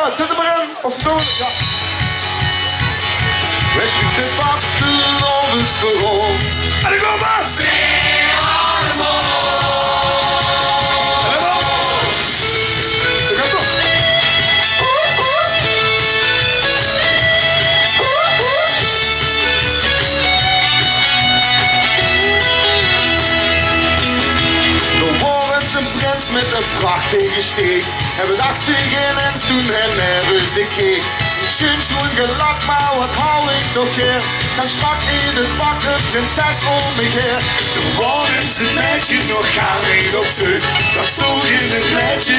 het, zet hem maar in. Of doen we... Ja. We schieten vast de lovens voorop. En ik kom maar! Met een vracht tegensteek. En we dachten geen eens toen en hebben ze keek. Schön schoen gelakt, maar wat hou ik toch hier? Dan stak in het bak een prinses om me keer. Toen waren ze meisje nog gaan niet op zoek. Dat zoog in een pleitje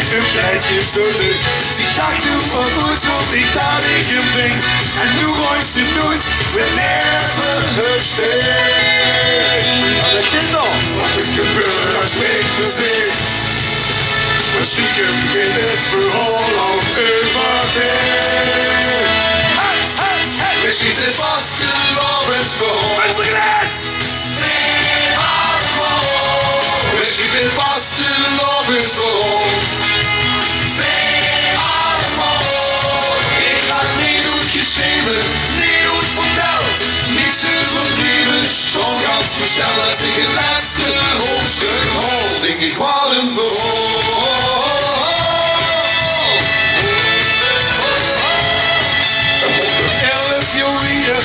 zo leuk. Ze dacht toen van goed zo ik dat ik hem ving. En nu gooit ze nooit, we never gesteed. Maar dat is dan wat er gebeurt als ik verzin. We stiekem in het verhaal al overheen. Hey, hey, hey. We schieten vast de lovens voor. Mensen gedaan! We schieten vast de lovens voor. Ik had niet goed geschreven, niet goed verteld. Niet te verdrieven, schon ganz versteld. Als ik het laatste hoofdstuk hoor, denk ik wat een verhaal.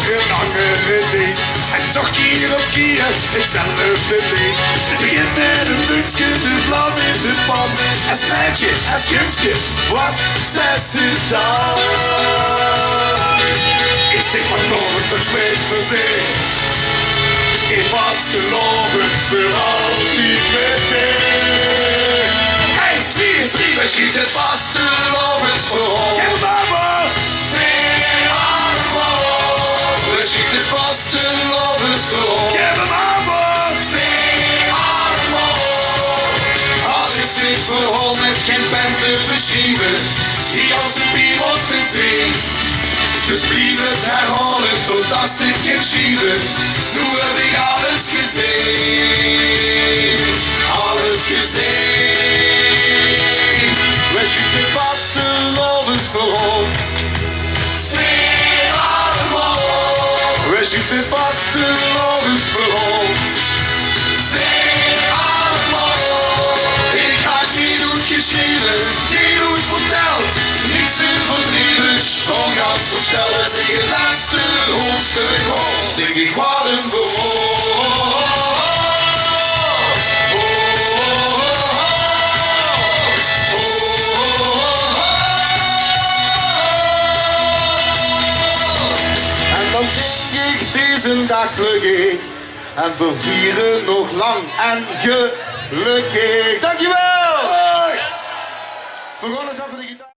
Een andere ding. En toch keer op keer hetzelfde lied. Het begint met een puntje, de vlam in de pan. Als meidje, als jongske, wat zegt ze dan? Ik zeg maar nooit, dat spreekt voor zich. Ik was geloven voor altijd meteen. 1, 2, 3, we schieten vast de lovens voor. Geef hem aan, hoor! We schieten vast de lovens voor. Geef hem aan, hoor! Als ik zit voor met geen pen te beschrijven, die als een piemel te zien. Dus blijf het herhalen totdat ze geen schieven. Nu heb ik alles gezien. Alles gezien. We schieten vast de lovens voor. We schieten vast de lovens voor. Ik had niet goed geschreven, niet goed verteld. Niet te verdrieven, schon ganz versteld. Als ik het laatste hoofdstuk hoor, denk ik wat een verhaal. En dan zing ik deze dag terug en we vieren nog lang en gelukkig. Dankjewel! Hoi! We gaan eens even de gitaar.